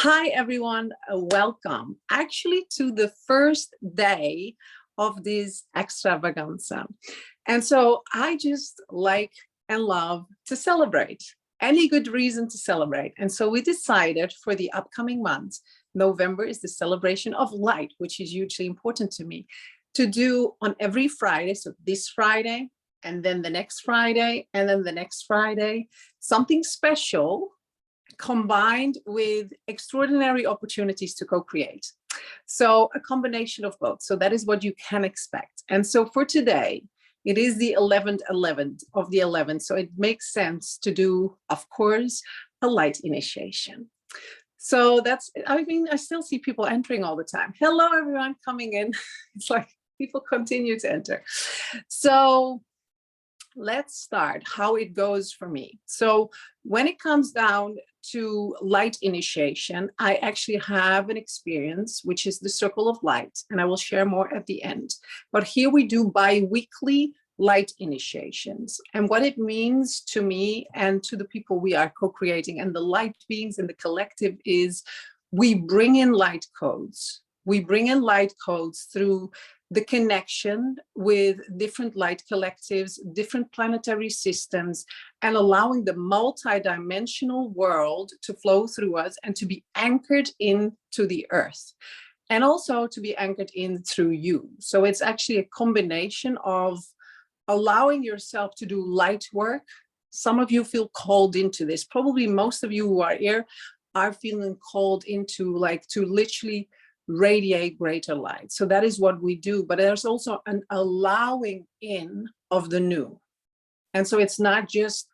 Hi, everyone. Welcome actually to the first day of this extravaganza. And so I just like and love to celebrate, any good reason to celebrate. And so we decided for the upcoming months, November is the celebration of light, which is hugely important to me, to do on every Friday. So this Friday, and then the next Friday, and then the next Friday, something special combined with extraordinary opportunities to co-create. So a combination of both. So that is what you can expect. And so for today, it is the 11th of the 11th. So it makes sense to do, of course, a light initiation. So that's, I mean, I still see people entering all the time. Hello, everyone coming in. It's like people continue to enter. So let's start how it goes for me. So when it comes down to light initiation, I actually have an experience, which is the circle of light, and I will share more at the end. But here we do bi-weekly light initiations. And what it means to me and to the people we are co-creating and the light beings in the collective is we bring in light codes. We bring in light codes through the connection with different light collectives, different planetary systems, and allowing the multi-dimensional world to flow through us and to be anchored into the earth, and also to be anchored in through you. So it's actually a combination of allowing yourself to do light work. Some of you feel called into this. Probably most of you who are here are feeling called into, like, to literally radiate greater light. So that is what we do, but there's also an allowing in of the new. And so it's not just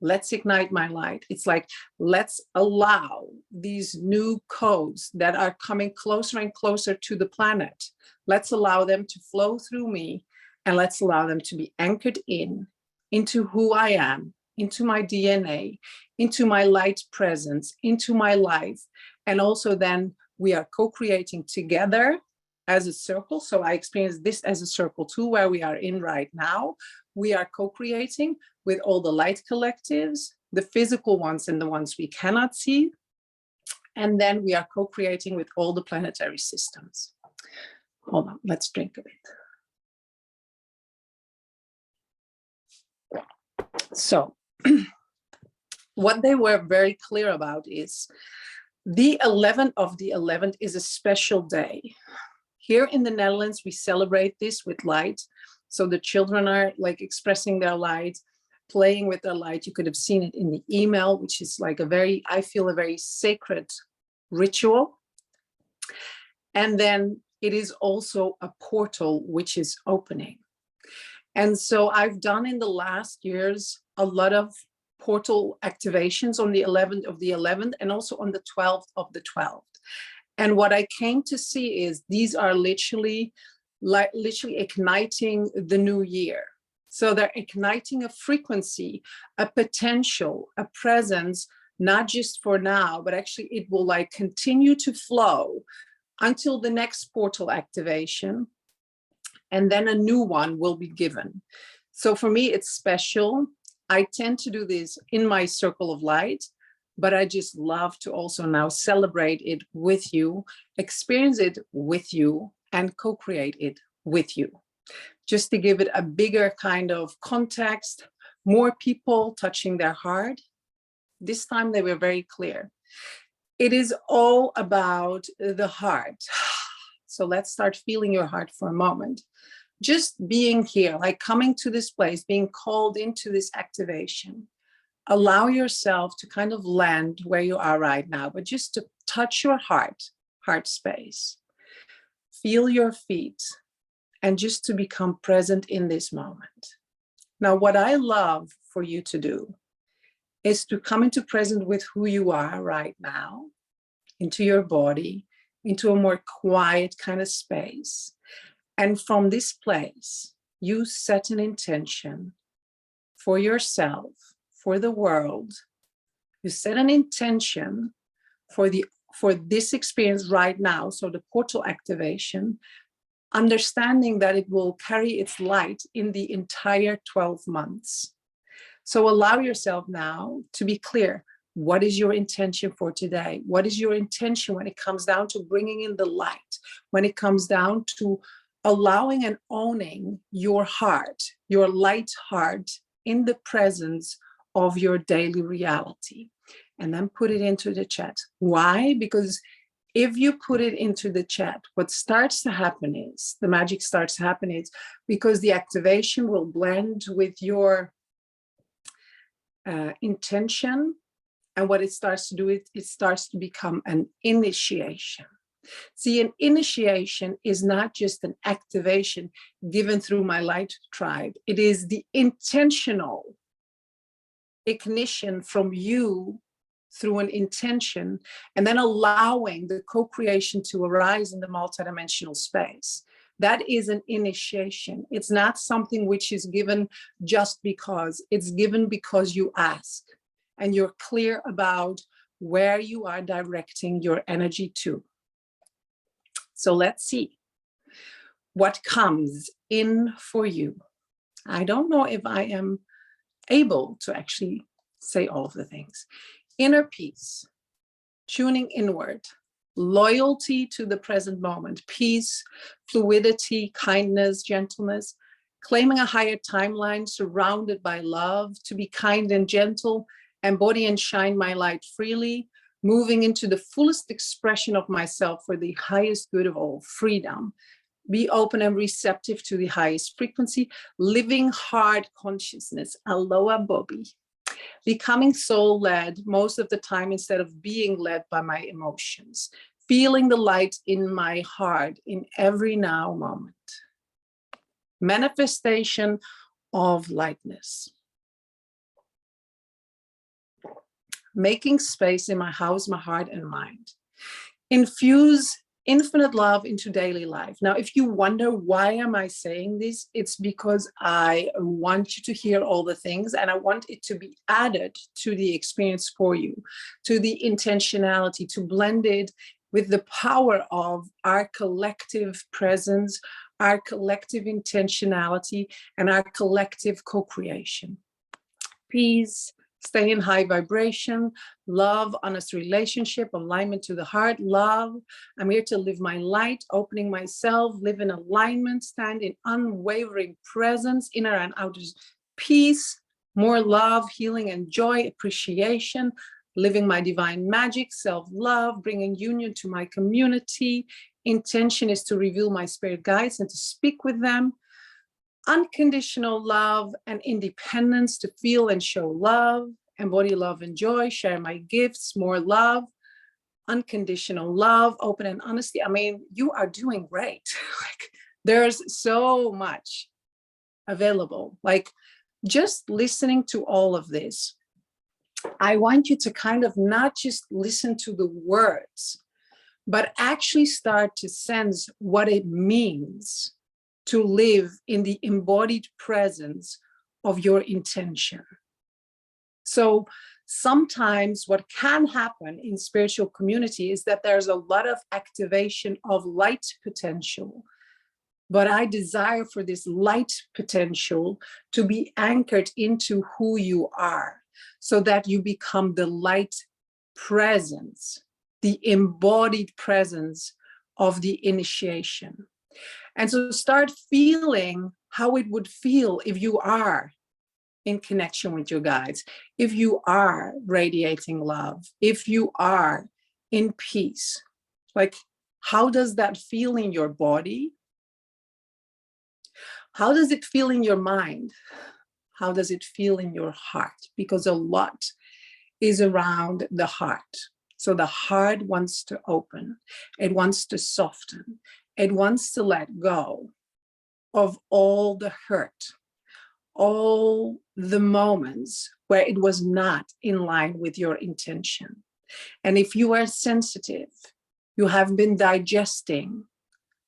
let's ignite my light. It's like, let's allow these new codes that are coming closer and closer to the planet. Let's allow them to flow through me, and let's allow them to be anchored into who I am, into my DNA, into my light presence, into my life. And also then we are co-creating together as a circle. So I experience this as a circle too, where we are in right now. We are co-creating with all the light collectives, the physical ones and the ones we cannot see. And then we are co-creating with all the planetary systems. Hold on, let's drink a bit. So what they were very clear about is the 11th of the 11th is a special day. Here in the Netherlands, we celebrate this with light. So the children are like expressing their light, playing with their light. You could have seen it in the email, which is like a very, I feel a very sacred ritual. And then it is also a portal which is opening. And so I've done in the last years a lot of portal activations on the 11th of the 11th and also on the 12th of the 12th. And what I came to see is these are literally igniting the new year. So they're igniting a frequency, a potential, a presence, not just for now, but actually it will like continue to flow until the next portal activation. And then a new one will be given. So for me, it's special. I tend to do this in my circle of light, but I just love to also now celebrate it with you, experience it with you, and co-create it with you. Just to give it a bigger kind of context, more people touching their heart. This time they were very clear. It is all about the heart. So let's start feeling your heart for a moment. Just being here, like coming to this place, being called into this activation. Allow yourself to kind of land where you are right now, but just to touch your heart space. Feel your feet, and just to become present in this moment. Now, what I love for you to do is to come into present with who you are right now, into your body, into a more quiet kind of space. And from this place, you set an intention for yourself, for the world. You set an intention for this experience right now. So the portal activation, understanding that it will carry its light in the entire 12 months. So allow yourself now to be clear. What is your intention for today? What is your intention when it comes down to bringing in the light, when it comes down to allowing and owning your heart, your light heart in the presence of your daily reality? And then put it into the chat. Why? Because if you put it into the chat, what starts to happen is, the magic starts to happen is, because the activation will blend with your intention. And what it starts to do, it starts to become an initiation. See, an initiation is not just an activation given through my light tribe. It is the intentional ignition from you through an intention, and then allowing the co-creation to arise in the multidimensional space. That is an initiation. It's not something which is given just because. It's given because you ask and you're clear about where you are directing your energy to. So let's see what comes in for you. I don't know if I am able to actually say all of the things. Inner peace, tuning inward, loyalty to the present moment, peace, fluidity, kindness, gentleness, claiming a higher timeline surrounded by love, to be kind and gentle, embody and shine my light freely, moving into the fullest expression of myself for the highest good of all, freedom. Be open and receptive to the highest frequency, living heart consciousness, aloha Bobby. Becoming soul-led most of the time instead of being led by my emotions. Feeling the light in my heart in every now moment. Manifestation of lightness. Making space in my house, my heart and mind. Infuse infinite love into daily life. Now, if you wonder, why am I saying this? It's because I want you to hear all the things, and I want it to be added to the experience for you, to the intentionality, to blend it with the power of our collective presence, our collective intentionality, and our collective co-creation. Peace. Stay in high vibration, love, honest relationship, alignment to the heart, love. I'm here to live my light, opening myself, live in alignment, stand in unwavering presence, inner and outer peace, more love, healing and joy, appreciation, living my divine magic, self-love, bringing union to my community. Intention is to reveal my spirit guides and to speak with them. Unconditional love and independence, to feel and show love, embody love and joy, share my gifts, more love, unconditional love, open and honesty. I mean, you are doing great. Like, there's so much available. Like, just listening to all of this, I want you to kind of not just listen to the words, but actually start to sense what it means to live in the embodied presence of your intention. So sometimes what can happen in spiritual community is that there's a lot of activation of light potential, but I desire for this light potential to be anchored into who you are, so that you become the light presence, the embodied presence of the initiation. And so start feeling how it would feel if you are in connection with your guides, if you are radiating love, if you are in peace. Like, how does that feel in your body? How does it feel in your mind? How does it feel in your heart? Because a lot is around the heart. So the heart wants to open, it wants to soften. It wants to let go of all the hurt, all the moments where it was not in line with your intention. And if you are sensitive, you have been digesting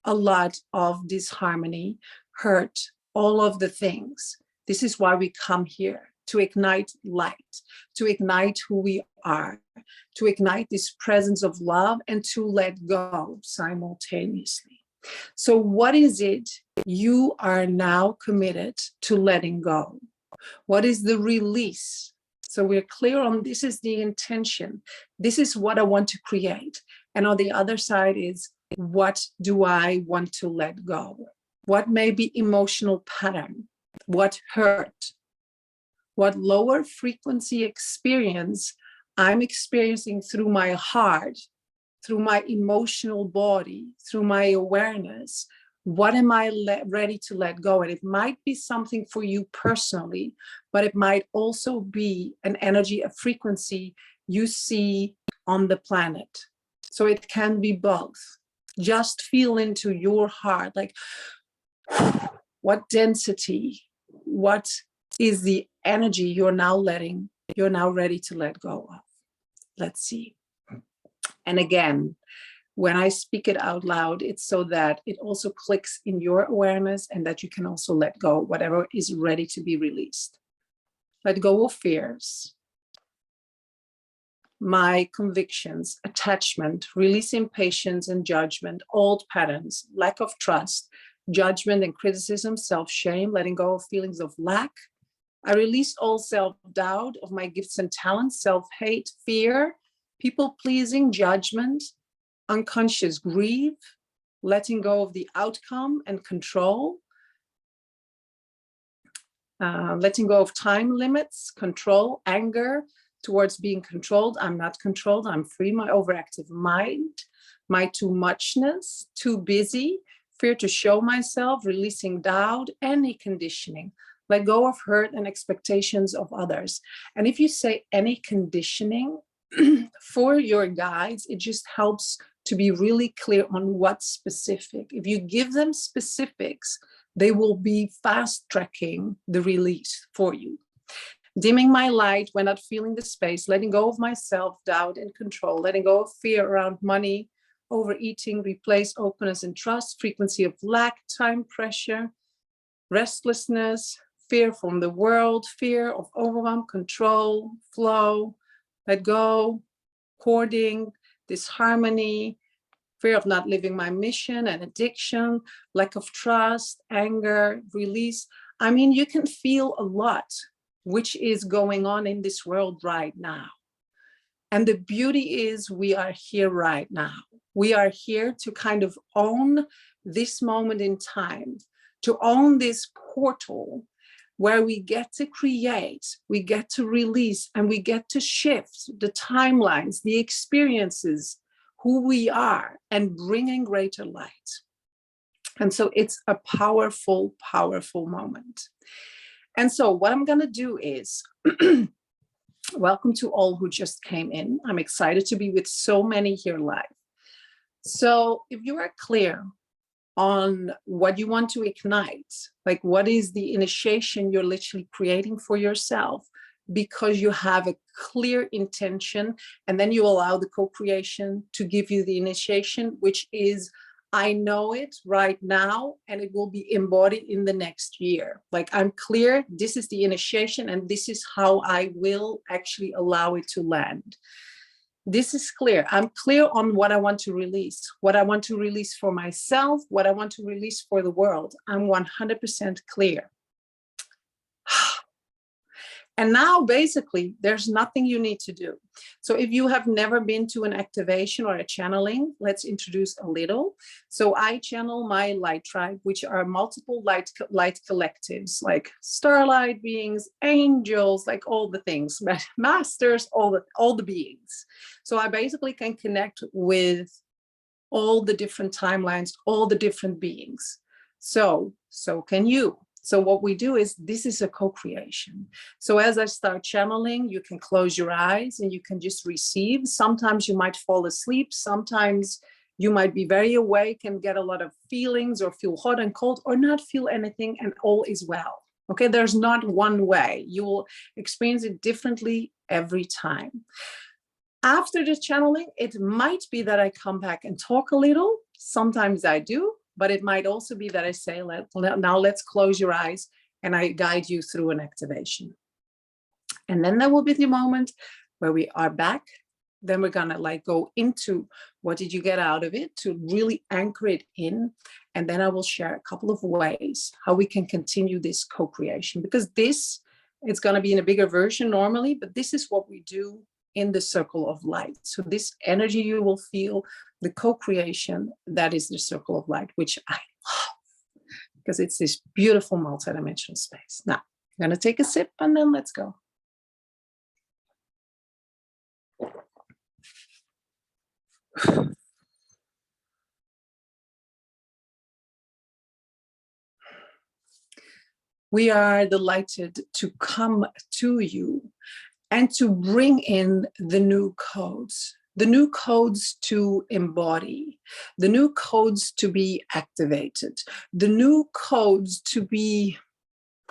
a lot of disharmony, hurt, all of the things. This is why we come here, to ignite light, to ignite who we are, to ignite this presence of love, and to let go simultaneously. So what is it you are now committed to letting go? What is the release So we're clear on this is the intention. This is what I want to create. And on the other side is, what do I want to let go? What may be emotional pattern? What hurt? What lower frequency experience I'm experiencing through my heart, through my emotional body, through my awareness? What am I ready to let go? And it might be something for you personally, but it might also be an energy, a frequency you see on the planet. So it can be both. Just feel into your heart, like what density, what is the energy you're now ready to let go of. Let's see. And again, when I speak it out loud, it's so that it also clicks in your awareness and that you can also let go whatever is ready to be released. Let go of fears, my convictions, attachment, release impatience and judgment, old patterns, lack of trust, judgment and criticism, self-shame, letting go of feelings of lack. I released all self-doubt of my gifts and talents, self-hate, fear, people-pleasing, judgment, unconscious grief, letting go of the outcome and control, letting go of time limits, control, anger towards being controlled. I'm not controlled, I'm free, my overactive mind, my too muchness, too busy, fear to show myself, releasing doubt, any conditioning. Let go of hurt and expectations of others. And if you say any conditioning, for your guides, it just helps to be really clear on what's specific. If you give them specifics, they will be fast tracking the release for you. Dimming my light when not feeling the space, letting go of my self-doubt and control, letting go of fear around money, overeating, replace openness and trust, frequency of lack, time pressure, restlessness, fear from the world, fear of overwhelm, control, flow, let go, hoarding, disharmony, fear of not living my mission and addiction, lack of trust, anger, release. I mean, you can feel a lot which is going on in this world right now. And the beauty is we are here right now. We are here to kind of own this moment in time, to own this portal where we get to create, we get to release, and we get to shift the timelines, the experiences, who we are, and bring in greater light. And so it's a powerful, powerful moment. And so what I'm gonna do is, welcome to all who just came in. I'm excited to be with so many here live. So if you are clear on what you want to ignite, like what is the initiation you're literally creating for yourself, because you have a clear intention, and then you allow the co-creation to give you the initiation, which is, I know it right now, and it will be embodied in the next year. Like I'm clear, this is the initiation, and this is how I will actually allow it to land. This is clear. I'm clear on what I want to release, what I want to release for myself, what I want to release for the world. I'm 100% clear. And now basically there's nothing you need to do. So if you have never been to an activation or a channeling, let's introduce a little. So I channel my light tribe, which are multiple light collectives, like starlight beings, angels, like all the things, masters, all the beings. So I basically can connect with all the different timelines, all the different beings. So can you. So what we do is, this is a co-creation. So as I start channeling, you can close your eyes and you can just receive. Sometimes you might fall asleep. Sometimes you might be very awake and get a lot of feelings, or feel hot and cold, or not feel anything, and all is well. Okay, there's not one way. You will experience it differently every time. After the channeling, it might be that I come back and talk a little. Sometimes I do. But it might also be that I say, now let's close your eyes, and I guide you through an activation. And then there will be the moment where we are back. Then we're gonna like go into what did you get out of it, to really anchor it in. And then I will share a couple of ways how we can continue this co-creation, because this It's going to be in a bigger version normally, but this is what we do in the circle of light. So this energy you will feel, the co-creation, that is the circle of light, which I love because it's this beautiful multidimensional space. Now, I'm going to take a sip and then let's go. We are delighted to come to you and to bring in the new codes to embody, the new codes to be activated, the new codes to be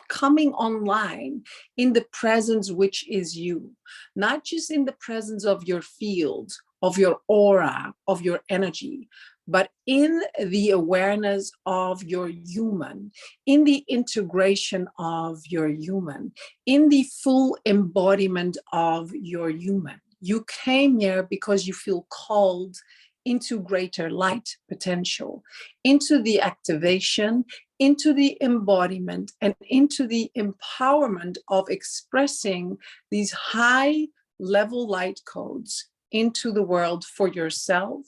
coming online in the presence which is you, not just in the presence of your field, of your aura, of your energy, but in the awareness of your human, in the integration of your human, in the full embodiment of your human. You came here because you feel called into greater light potential, into the activation, into the embodiment, and into the empowerment of expressing these high level light codes into the world for yourself,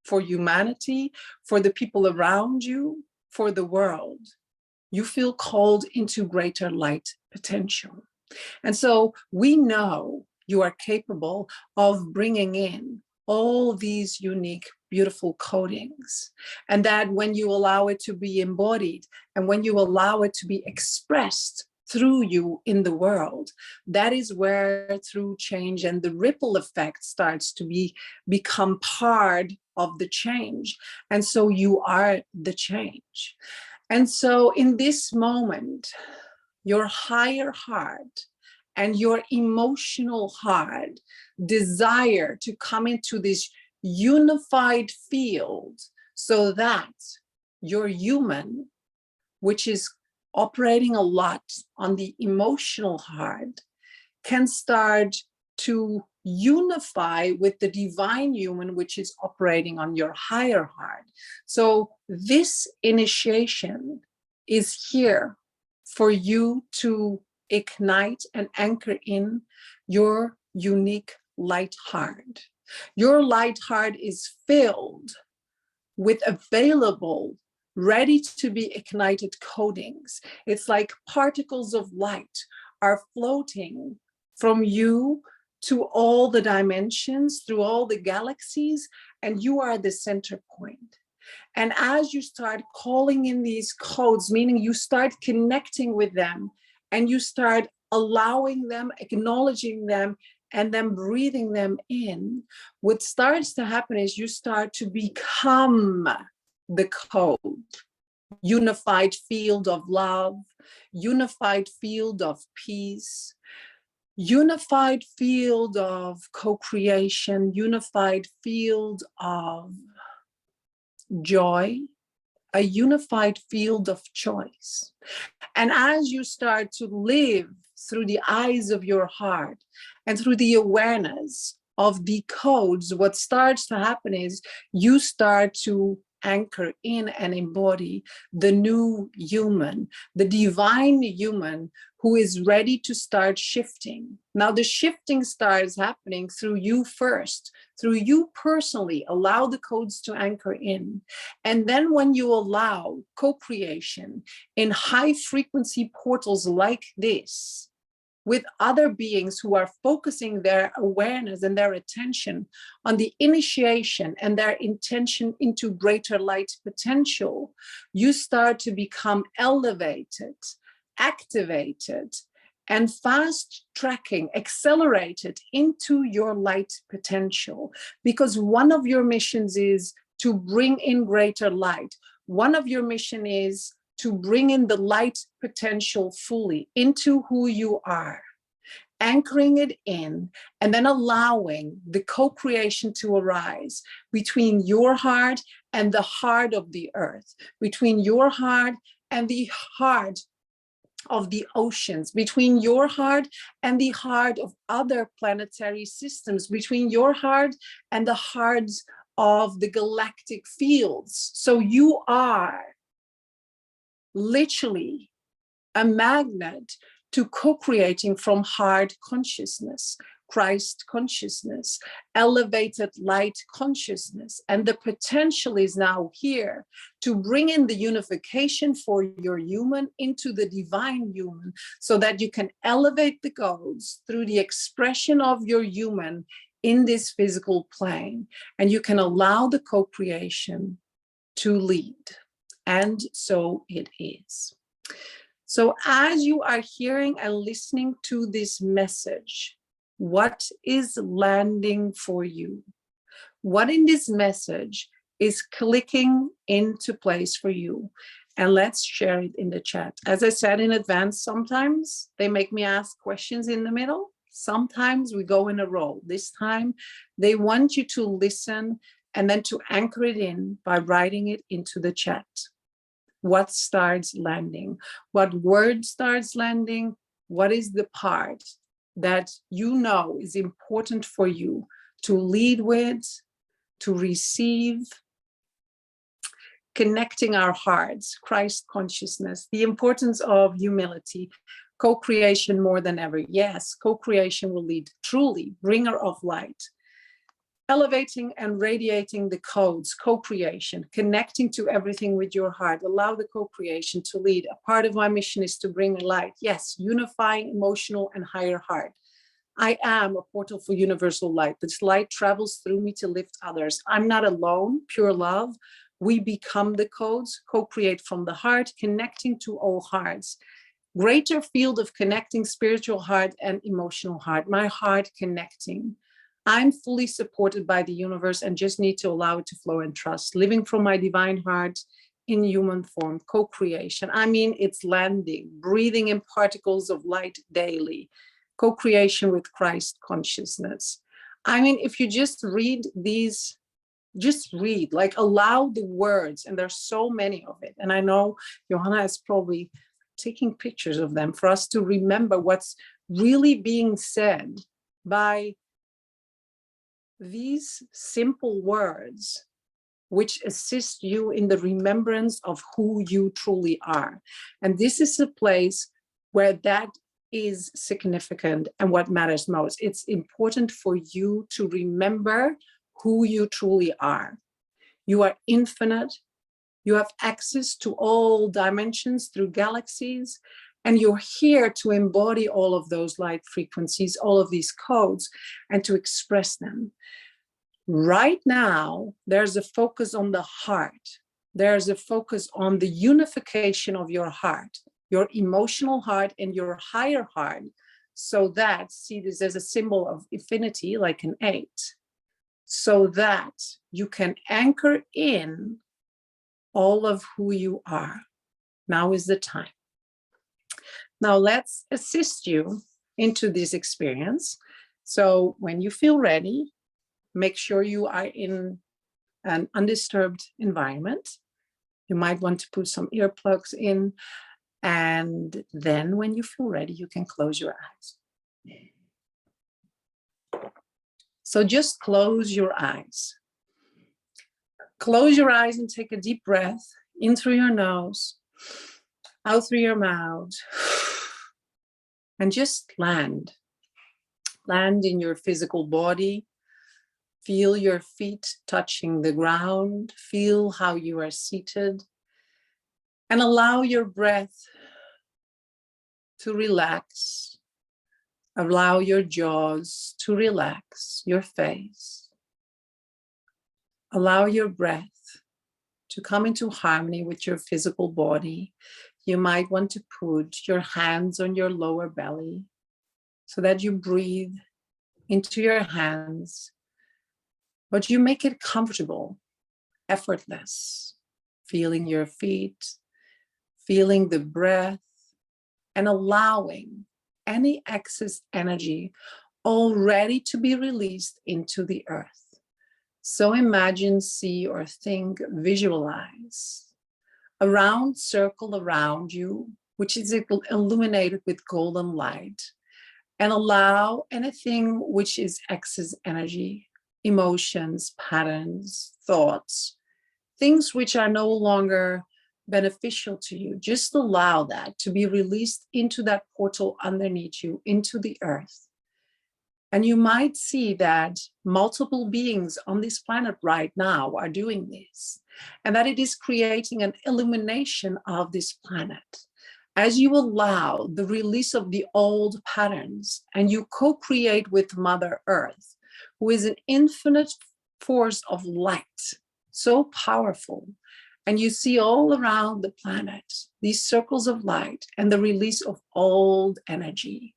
for humanity, for the people around you, for the world. You feel called into greater light potential. And so we know you are capable of bringing in all these unique, beautiful codings. And that when you allow it to be embodied and when you allow it to be expressed through you in the world, that is where through change and the ripple effect starts to become part of the change. And so you are the change. And so in this moment, your higher heart and your emotional heart desire to come into this unified field so that your human, which is operating a lot on the emotional heart, can start to unify with the divine human, which is operating on your higher heart. So this initiation is here for you to ignite and anchor in your unique light heart. Your light heart is filled with available, ready to be ignited codings. It's like particles of light are floating from you to all the dimensions, through all the galaxies, and you are the center point. And as you start calling in these codes, meaning you start connecting with them and you start allowing them, acknowledging them, and then breathing them in, what starts to happen is you start to become the code. Unified field of love, unified field of peace, unified field of co-creation, unified field of joy, a unified field of choice. And as you start to live through the eyes of your heart and through the awareness of the codes, what starts to happen is you start to anchor in and embody the new human, the divine human who is ready to start shifting. Now the shifting starts happening through you first, through you personally. Allow the codes to anchor in. And then when you allow co-creation in high frequency portals like this, with other beings who are focusing their awareness and their attention on the initiation and their intention into greater light potential, you start to become elevated, activated, and fast tracking, accelerated into your light potential. Because one of your missions is to bring in greater light. One of your mission is to bring in the light potential fully into who you are, anchoring it in, and then allowing the co-creation to arise between your heart and the heart of the earth, between your heart and the heart of the oceans, between your heart and the heart of other planetary systems, between your heart and the hearts of the galactic fields. So you are literally a magnet to co-creating from heart consciousness, Christ consciousness, elevated light consciousness. And the potential is now here to bring in the unification for your human into the divine human, so that you can elevate the goals through the expression of your human in this physical plane. And you can allow the co-creation to lead. And so it is. So as you are hearing and listening to this message, what is landing for you? What in this message is clicking into place for you? And let's share it in the chat. As I said in advance, sometimes they make me ask questions in the middle. Sometimes we go in a row. This time they want you to listen and then to anchor it in by writing it into the chat. What starts landing? What word starts landing? What is the part that you know is important for you to lead with, to receive? Connecting our hearts, Christ consciousness, the importance of humility, co-creation more than ever. Yes, co-creation will lead, truly, bringer of light. Elevating and radiating the codes, co-creation, connecting to everything with your heart. Allow the co-creation to lead. A part of my mission is to bring light. Yes, unifying emotional and higher heart. I am a portal for universal light. This light travels through me to lift others. I'm not alone, pure love. We become the codes, co-create from the heart, connecting to all hearts. Greater field of connecting spiritual heart and emotional heart. My heart connecting. I'm fully supported by the universe and just need to allow it to flow and trust. Living from my divine heart in human form, co-creation. I mean, it's landing, breathing in particles of light daily. Co-creation with Christ consciousness. I mean, if you just read these, just read, like allow the words, and there's so many of it. And I know Johanna is probably taking pictures of them for us to remember what's really being said by these simple words, which assist you in the remembrance of who you truly are. And this is a place where that is significant and what matters most. It's important for you to remember who you truly are. You are infinite. You have access to all dimensions through galaxies, and you're here to embody all of those light frequencies, all of these codes, and to express them. Right now, there's a focus on the heart. There's a focus on the unification of your heart, your emotional heart and your higher heart, so that, see this as a symbol of infinity, like an 8, so that you can anchor in all of who you are. Now is the time. Now let's assist you into this experience. So when you feel ready, make sure you are in an undisturbed environment. You might want to put some earplugs in. And then when you feel ready, you can close your eyes. So just close your eyes. Close your eyes and take a deep breath in through your nose, out through your mouth, and just land. Land in your physical body. Feel your feet touching the ground. Feel how you are seated. And allow your breath to relax. Allow your jaws to relax, your face. Allow your breath to come into harmony with your physical body. You might want to put your hands on your lower belly so that you breathe into your hands, but you make it comfortable, effortless, feeling your feet, feeling the breath, and allowing any excess energy already to be released into the earth. So imagine, see, or think, visualize a round circle around you, which is illuminated with golden light, and allow anything which is excess energy, emotions, patterns, thoughts, things which are no longer beneficial to you, just allow that to be released into that portal underneath you, into the earth. And you might see that multiple beings on this planet right now are doing this, and that it is creating an illumination of this planet. As you allow the release of the old patterns and you co-create with Mother Earth, who is an infinite force of light, so powerful, and you see all around the planet these circles of light and the release of old energy.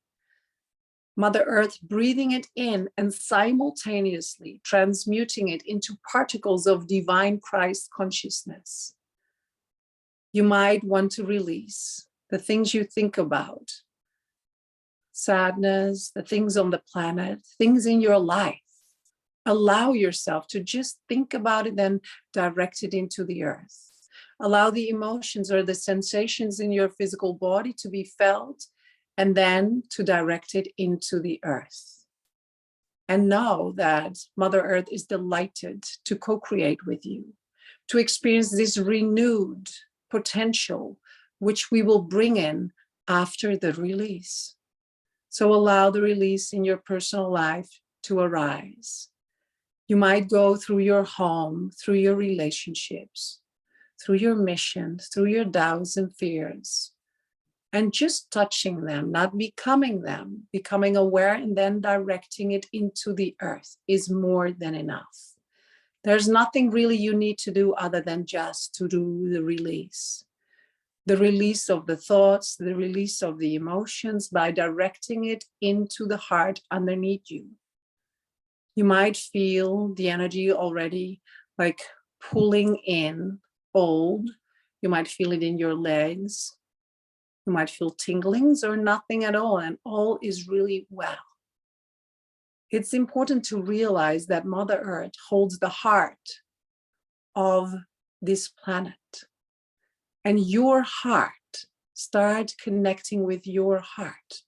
Mother Earth breathing it in and simultaneously transmuting it into particles of divine Christ consciousness. You might want to release the things you think about, sadness, the things on the planet, things in your life. Allow yourself to just think about it and direct it into the earth. Allow the emotions or the sensations in your physical body to be felt, and then to direct it into the earth. And know that Mother Earth is delighted to co-create with you, to experience this renewed potential, which we will bring in after the release. So allow the release in your personal life to arise. You might go through your home, through your relationships, through your missions, through your doubts and fears, and just touching them, not becoming them, becoming aware and then directing it into the earth is more than enough. There's nothing really you need to do other than just to do the release. The release of the thoughts, the release of the emotions by directing it into the heart underneath you. You might feel the energy already like pulling in old. You might feel it in your legs. You might feel tinglings or nothing at all, and all is really well. It's important to realize that Mother Earth holds the heart of this planet. And your heart, start connecting with your heart.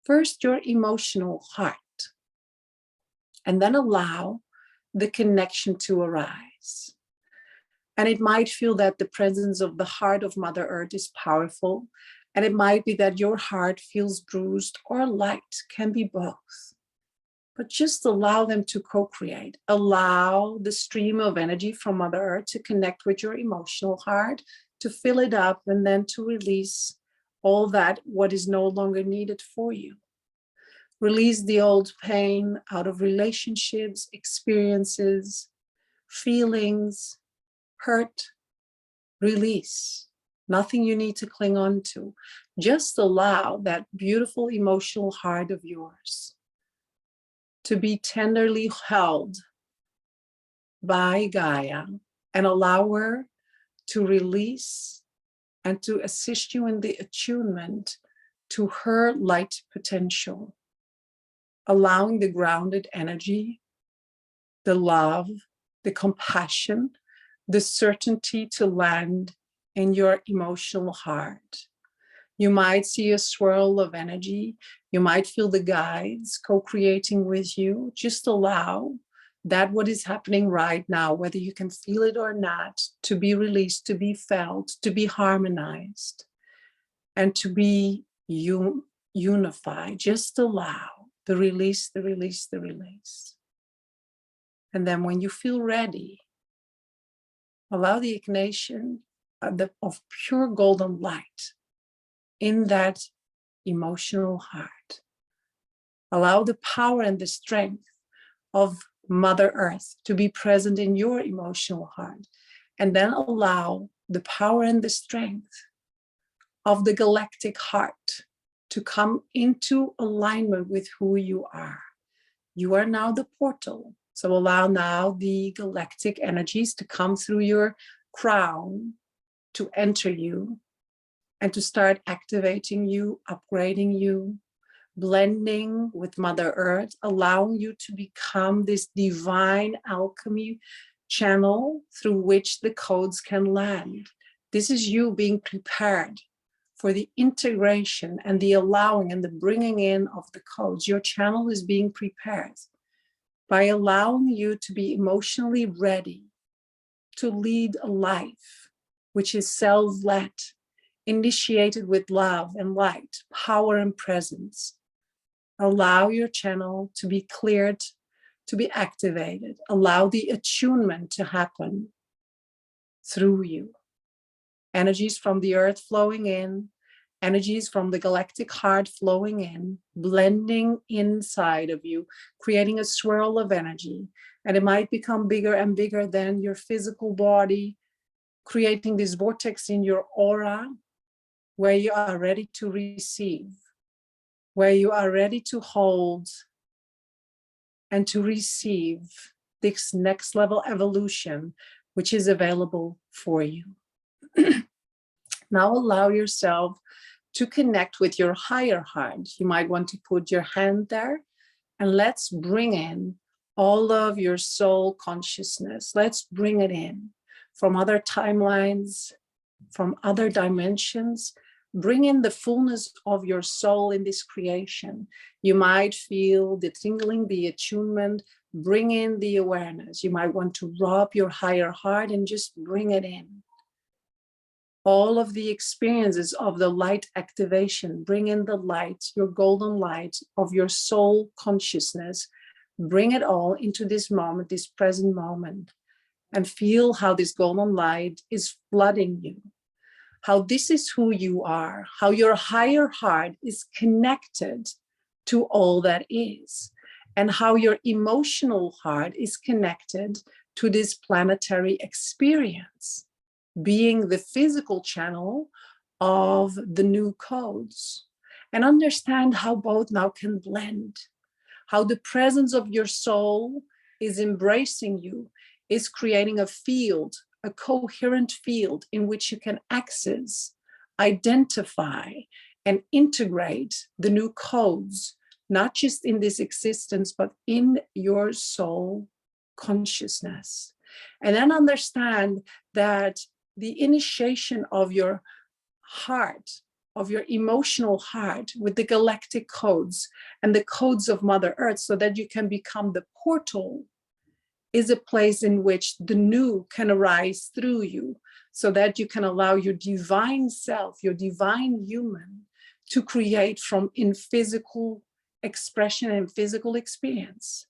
First, your emotional heart. And then allow the connection to arise. And it might feel that the presence of the heart of Mother Earth is powerful. And it might be that your heart feels bruised or light, can be both. But just allow them to co-create. Allow the stream of energy from Mother Earth to connect with your emotional heart, to fill it up, and then to release all that what is no longer needed for you. Release the old pain out of relationships, experiences, feelings, hurt. Release. Nothing you need to cling on to. Just allow that beautiful emotional heart of yours to be tenderly held by Gaia, and allow her to release and to assist you in the attunement to her light potential, allowing the grounded energy, the love, the compassion, the certainty to land in your emotional heart. You might see a swirl of energy. You might feel the guides co-creating with you. Just allow that what is happening right now, whether you can feel it or not, to be released, to be felt, to be harmonized, and to be unified. Just allow the release, the release, the release. And then when you feel ready, allow the ignition of pure golden light in that emotional heart. Allow the power and the strength of Mother Earth to be present in your emotional heart. And then allow the power and the strength of the galactic heart to come into alignment with who you are. You are now the portal. So allow now the galactic energies to come through your crown, to enter you, and to start activating you, upgrading you, blending with Mother Earth, allowing you to become this divine alchemy channel through which the codes can land. This is you being prepared for the integration and the allowing and the bringing in of the codes. Your channel is being prepared by allowing you to be emotionally ready to lead a life which is self-led, initiated with love and light, power and presence. Allow your channel to be cleared, to be activated. Allow the attunement to happen through you. Energies from the earth flowing in, energies from the galactic heart flowing in, blending inside of you, creating a swirl of energy. And it might become bigger and bigger than your physical body, creating this vortex in your aura where you are ready to receive, where you are ready to hold and to receive this next level evolution, which is available for you. Now allow yourself to connect with your higher heart. You might want to put your hand there, and let's bring in all of your soul consciousness. Let's bring it in from other timelines, from other dimensions. Bring in the fullness of your soul in this creation. You might feel the tingling, the attunement. Bring in the awareness. You might want to rub your higher heart and just bring it in. All of the experiences of the light activation, bring in the light, your golden light of your soul consciousness. Bring it all into this moment, this present moment, and feel how this golden light is flooding you. How this is who you are, how your higher heart is connected to all that is, and how your emotional heart is connected to this planetary experience, being the physical channel of the new codes. And understand how both now can blend, how the presence of your soul is embracing you, is creating a field, a coherent field in which you can access, identify, and integrate the new codes, not just in this existence, but in your soul consciousness. And then understand that the initiation of your heart, of your emotional heart with the galactic codes and the codes of Mother Earth, so that you can become the portal, is a place in which the new can arise through you, so that you can allow your divine self, your divine human, to create from in physical expression and physical experience.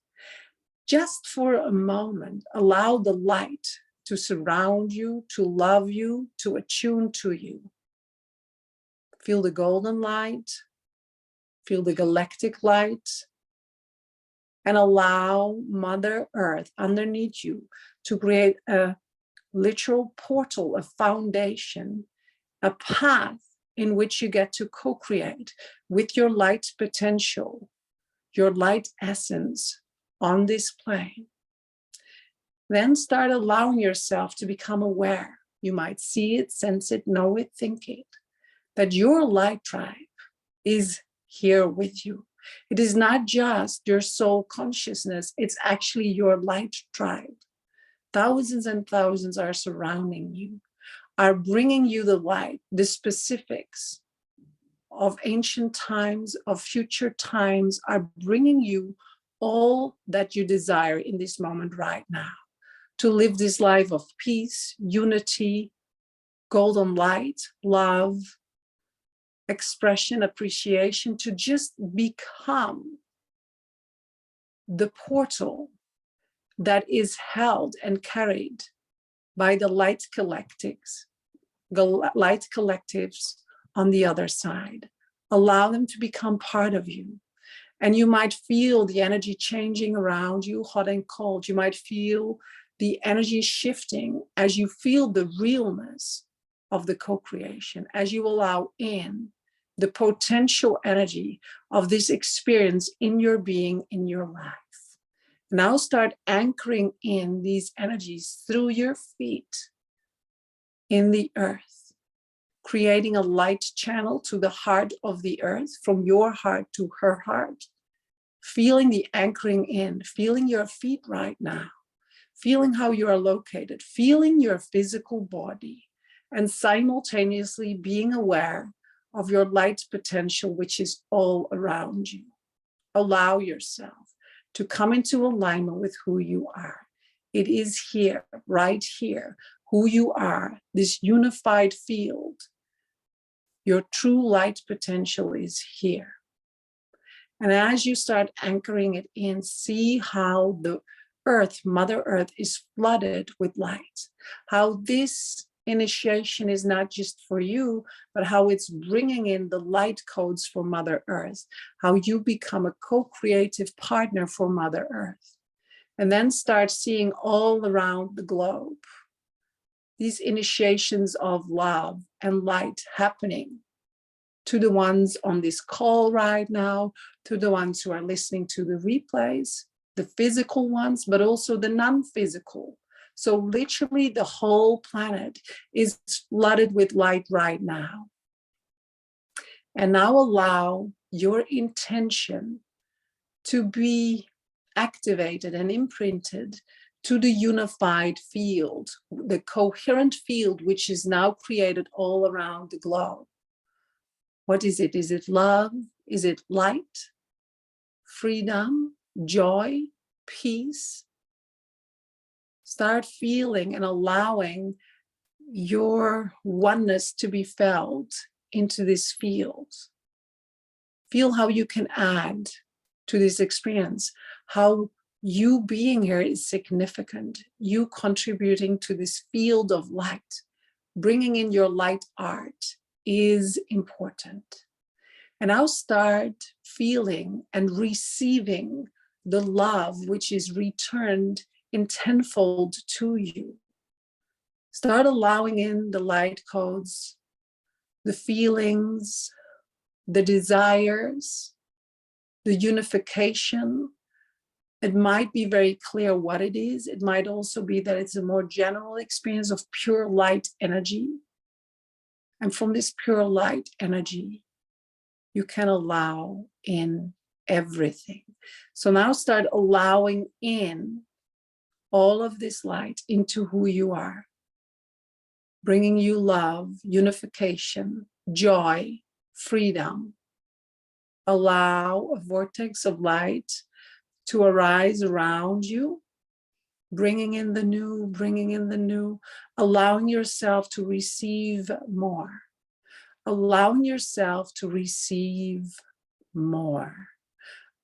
Just for a moment, allow the light to surround you, to love you, to attune to you. Feel the golden light, feel the galactic light, and allow Mother Earth underneath you to create a literal portal, a foundation, a path in which you get to co-create with your light potential, your light essence on this plane. Then start allowing yourself to become aware. You might see it, sense it, know it, think it, that your light tribe is here with you. It is not just your soul consciousness, it's actually your light tribe. Thousands and thousands are surrounding you, are bringing you the light, the specifics of ancient times, of future times, are bringing you all that you desire in this moment right now. To live this life of peace, unity, golden light, love, expression, appreciation, to just become the portal that is held and carried by the light collectives on the other side. Allow them to become part of you. And you might feel the energy changing around you, hot and cold. You might feel the energy shifting as you feel the realness of the co-creation, as you allow in the potential energy of this experience in your being, in your life. Now start anchoring in these energies through your feet in the earth, creating a light channel to the heart of the earth, from your heart to her heart, feeling the anchoring in, feeling your feet right now, feeling how you are located, feeling your physical body, and simultaneously being aware of your light potential, which is all around you. Allow yourself to come into alignment with who you are. It is here, right here, who you are, this unified field. Your true light potential is here. And as you start anchoring it in, see how the earth, Mother Earth, is flooded with light. How this initiation is not just for you, but how it's bringing in the light codes for Mother Earth. How you become a co-creative partner for Mother Earth. And then start seeing all around the globe these initiations of love and light happening to the ones on this call right now, to the ones who are listening to the replays, the physical ones, but also the non-physical. So literally the whole planet is flooded with light right now. And now allow your intention to be activated and imprinted to the unified field, the coherent field, which is now created all around the globe. What is it? Is it love? Is it light, freedom, joy, peace? Start feeling and allowing your oneness to be felt into this field. Feel how you can add to this experience, how you being here is significant, you contributing to this field of light, bringing in your light art is important. And I'll start feeling and receiving the love which is returned in tenfold to you. Start allowing in the light codes, the feelings, the desires, the unification. It might be very clear what it is. It might also be that it's a more general experience of pure light energy. And from this pure light energy, you can allow in everything. So now start allowing in all of this light into who you are, bringing you love, unification, joy, freedom. Allow a vortex of light to arise around you, bringing in the new, allowing yourself to receive more, allowing yourself to receive more,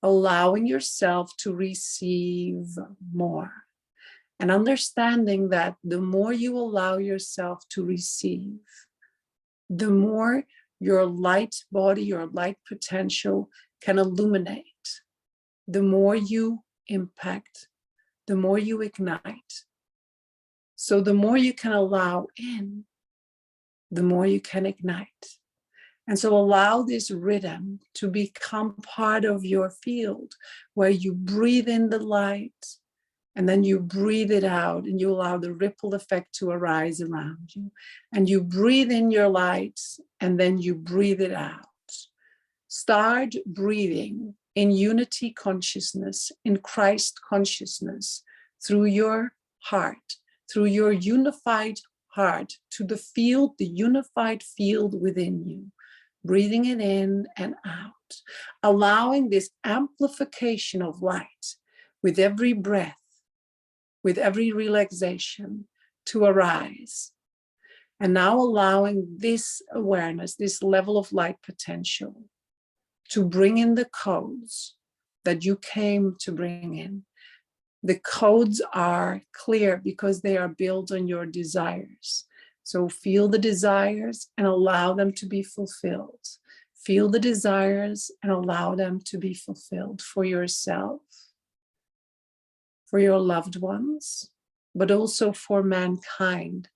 allowing yourself to receive more, and understanding that the more you allow yourself to receive, the more your light body, your light potential can illuminate, the more you impact, the more you ignite. So the more you can allow in, the more you can ignite. And so allow this rhythm to become part of your field, where you breathe in the light and then you breathe it out, and you allow the ripple effect to arise around you. And you breathe in your light and then you breathe it out. Start breathing in unity consciousness, in Christ consciousness, through your heart, through your unified heart, to the field, the unified field within you, breathing it in and out, allowing this amplification of light with every breath, with every relaxation to arise. And now allowing this awareness, this level of light potential, to bring in the codes that you came to bring in. The codes are clear because they are built on your desires. So feel the desires and allow them to be fulfilled. Feel the desires and allow them to be fulfilled for yourself, for your loved ones, but also for mankind,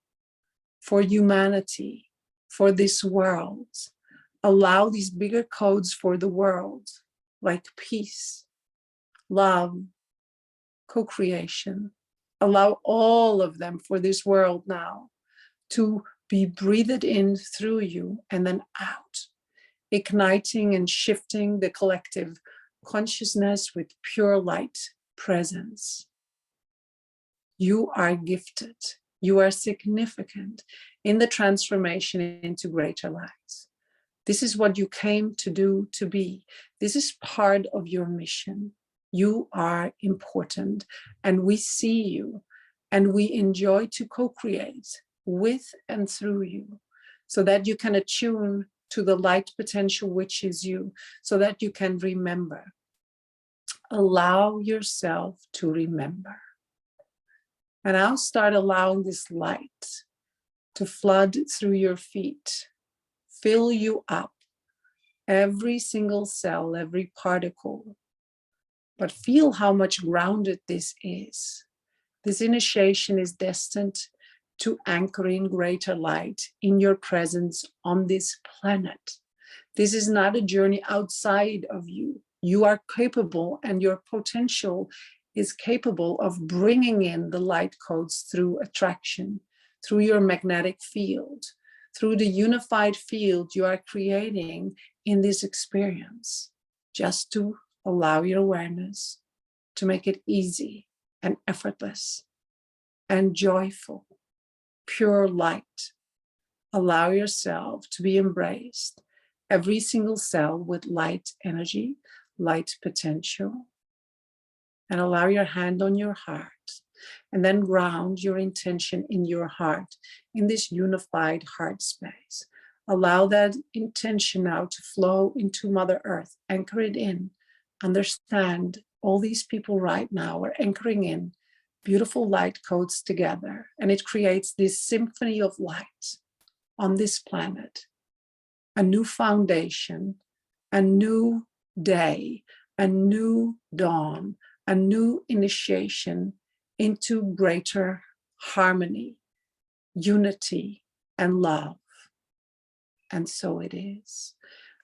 for humanity, for this world. Allow these bigger codes for the world, like peace, love, co-creation. Allow all of them for this world now to be breathed in through you and then out, igniting and shifting the collective consciousness with pure light presence. You are gifted. You are significant in the transformation into greater light. This is what you came to do, to be. This is part of your mission. You are important, and we see you. And we enjoy to co-create with and through you, so that you can attune to the light potential, which is you, so that you can remember. Allow yourself to remember. And I'll start allowing this light to flood through your feet, fill you up, every single cell, every particle. But feel how much grounded this is. This initiation is destined to anchor in greater light in your presence on this planet. This is not a journey outside of you. You are capable, and your potential is capable of bringing in the light codes through attraction, through your magnetic field, through the unified field you are creating in this experience, just to allow your awareness to make it easy and effortless and joyful, pure light. Allow yourself to be embraced, every single cell with light energy, light potential, and allow your hand on your heart, and then ground your intention in your heart, in this unified heart space. Allow that intention now to flow into Mother Earth, anchor it in. Understand all these people right now are anchoring in beautiful light codes together, and it creates this symphony of light on this planet. A new foundation, a new day, a new dawn, a new initiation into greater harmony, unity, and love. And so it is.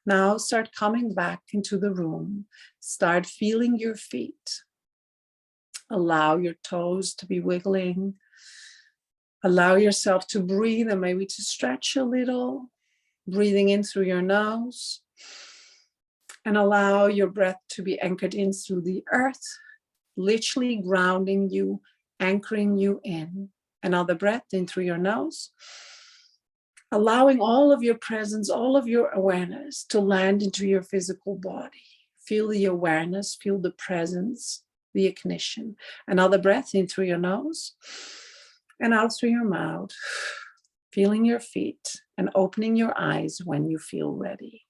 Now start coming back into the room. Start feeling your feet. Allow your toes to be wiggling. Allow yourself to breathe and maybe to stretch a little. Breathing in through your nose. And allow your breath to be anchored in through the earth, literally grounding you, anchoring you in. Another breath in through your nose. Allowing all of your presence, all of your awareness to land into your physical body. Feel the awareness, feel the presence, the ignition. Another breath in through your nose and out through your mouth. Feeling your feet and opening your eyes when you feel ready.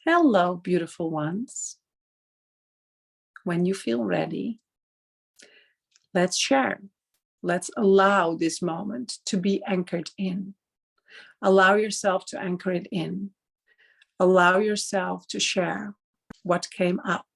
Hello, beautiful ones. When you feel ready, let's share. Let's allow this moment to be anchored in. Allow yourself to anchor it in. Allow yourself to share what came up.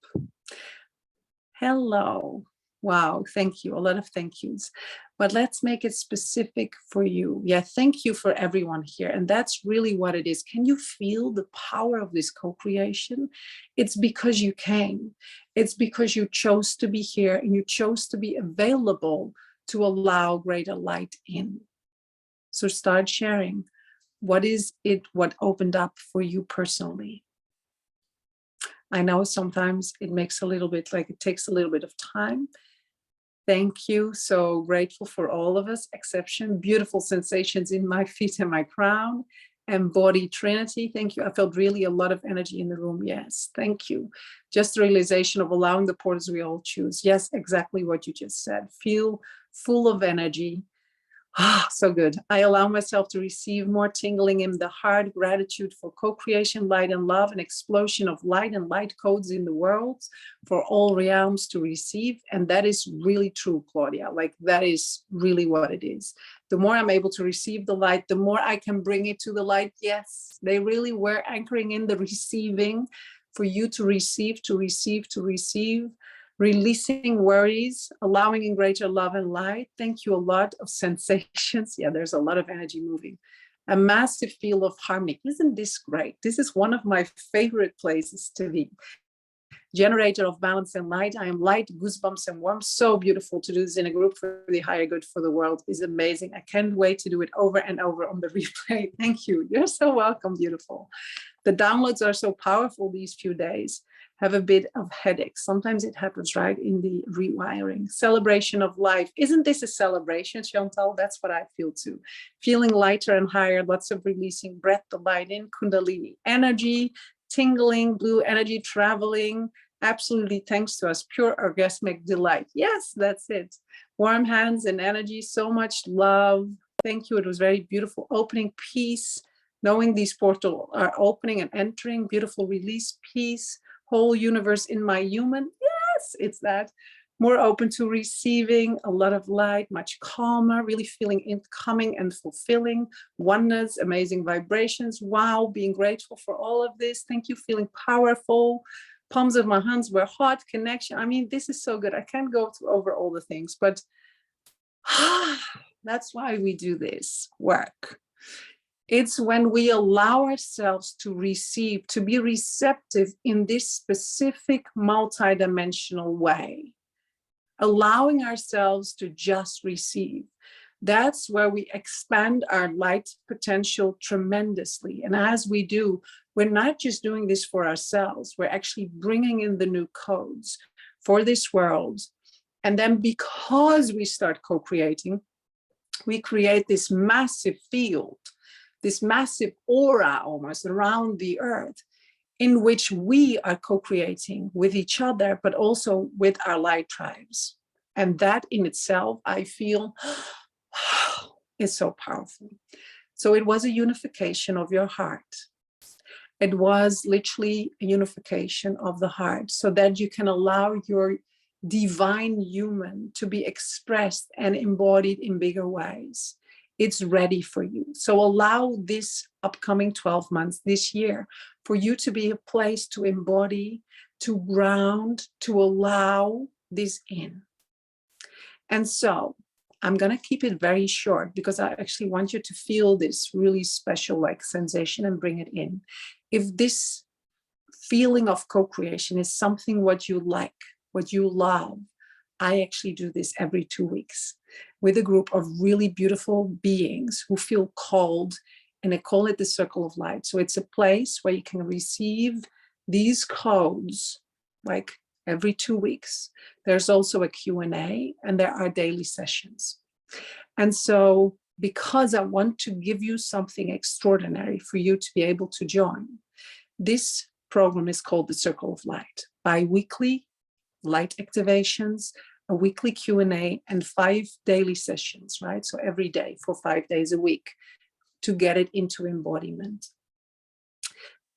Hello. Wow, thank you. A lot of thank yous. But let's make it specific for you. Yeah, thank you for everyone here. And that's really what it is. Can you feel the power of this co-creation? It's because you came. It's because you chose to be here and you chose to be available to allow greater light in. So start sharing. What is it, what opened up for you personally? I know sometimes it makes a little bit, like it takes a little bit of time. Thank you. So grateful for all of us. Exception, beautiful sensations in my feet and my crown. Embodied Trinity. Thank you. I felt really a lot of energy in the room. Yes, thank you. Just the realization of allowing the portals we all choose. Yes, exactly what you just said. Feel full of energy. Ah, so good. I allow myself to receive more tingling in the heart, gratitude for co-creation, light and love, an explosion of light and light codes in the world for all realms to receive. And that is really true, Claudia. Like that is really what it is. The more I'm able to receive the light, the more I can bring it to the light. Yes, they really were anchoring in the receiving for you to receive, to receive, to receive. Releasing worries, allowing in greater love and light. Thank you. A lot of sensations. Yeah, there's a lot of energy moving. A massive feel of harmony. Isn't this great? This is one of my favorite places to be. Generator of balance and light. I am light, goosebumps and warmth. So beautiful to do this in a group for the higher good for the world is amazing. I can't wait to do it over and over on the replay. Thank you. You're so welcome, beautiful. The downloads are so powerful these few days. Have a bit of headaches. Sometimes it happens, right, in the rewiring. Celebration of life. Isn't this a celebration, Chantal? That's what I feel too. Feeling lighter and higher, lots of releasing breath, the light in, Kundalini energy, tingling, blue energy, traveling, absolutely thanks to us, pure orgasmic delight. Yes, that's it. Warm hands and energy, so much love. Thank you. It was very beautiful opening, peace, knowing these portals are opening and entering, beautiful release, peace, whole universe in my human. Yes, it's that. More open to receiving, a lot of light, much calmer, really feeling incoming and fulfilling, oneness, amazing vibrations. Wow, being grateful for all of this. Thank you, feeling powerful. Palms of my hands were hot, connection. I mean, this is so good. I can't go over all the things, but that's why we do this work. It's when we allow ourselves to receive, to be receptive in this specific multidimensional way, allowing ourselves to just receive. That's where we expand our light potential tremendously. And as we do, we're not just doing this for ourselves, we're actually bringing in the new codes for this world. And then because we start co-creating, we create this massive field, this massive aura almost around the earth, in which we are co-creating with each other, but also with our light tribes. And that in itself, I feel, is so powerful. So it was a unification of your heart. It was literally a unification of the heart so that you can allow your divine human to be expressed and embodied in bigger ways. It's ready for you. So allow this upcoming 12 months, this year, for you to be a place to embody, to ground, to allow this in. And so I'm going to keep it very short because I actually want you to feel this really special like sensation and bring it in. If this feeling of co-creation is something what you like, what you love, I actually do this every 2 weeks with a group of really beautiful beings who feel called, and I call it the Circle of Light. So it's a place where you can receive these codes like every 2 weeks. There's also a Q&A and there are daily sessions. And so because I want to give you something extraordinary for you to be able to join, this program is called the Circle of Light. Bi-weekly light activations, a weekly Q&A, and 5 daily sessions, right? So every day for 5 days a week to get it into embodiment.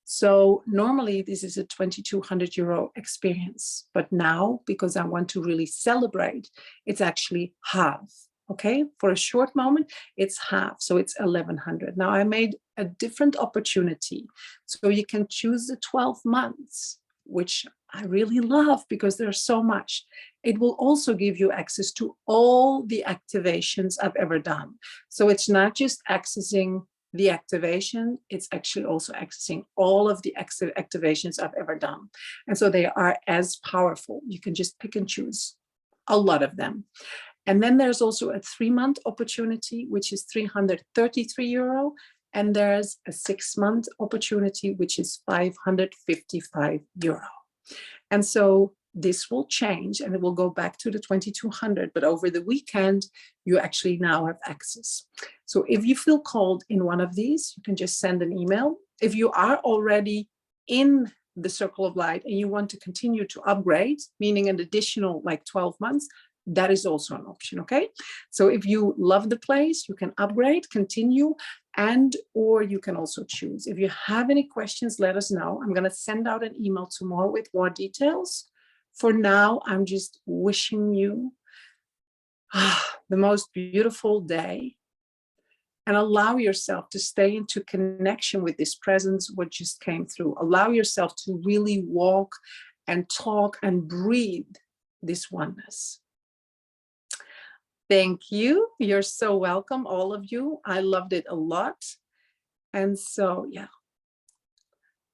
So normally this is a 2,200 euro experience, but now because I want to really celebrate, it's actually half. Okay, for a short moment, it's half, so it's 1,100. Now I made a different opportunity. So you can choose the 12 months, which I really love because there's so much. It will also give you access to all the activations I've ever done. So it's not just accessing the activation, it's actually also accessing all of the activations I've ever done. And so they are as powerful. You can just pick and choose a lot of them. And then there's also a 3-month opportunity, which is 333 euro. And there's a 6-month opportunity, which is 555 euro. And so this will change and it will go back to the 2,200, but over the weekend, you actually now have access. So if you feel called in one of these, you can just send an email. If you are already in the Circle of Light and you want to continue to upgrade, meaning an additional like 12 months, that is also an option, okay? So if you love the place, you can upgrade, continue, and or you can also choose. If you have any questions, let us know. I'm gonna send out an email tomorrow with more details. For now, I'm just wishing you the most beautiful day and allow yourself to stay into connection with this presence, what just came through. Allow yourself to really walk and talk and breathe this oneness. Thank you. You're so welcome, all of you. I loved it a lot. And so, yeah.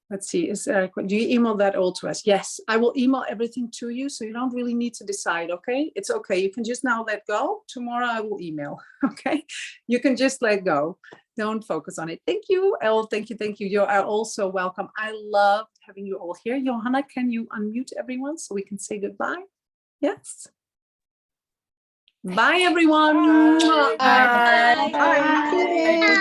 Let's see, do you email that all to us? Yes, I will email everything to you, so you don't really need to decide, okay? It's okay, you can just now let go. Tomorrow I will email, okay? You can just let go. Don't focus on it. Thank you, Elle, thank you, thank you. You are also welcome. I love having you all here. Johanna, can you unmute everyone so we can say goodbye? Yes. Bye, everyone. Bye. Bye. Bye. Bye. Bye.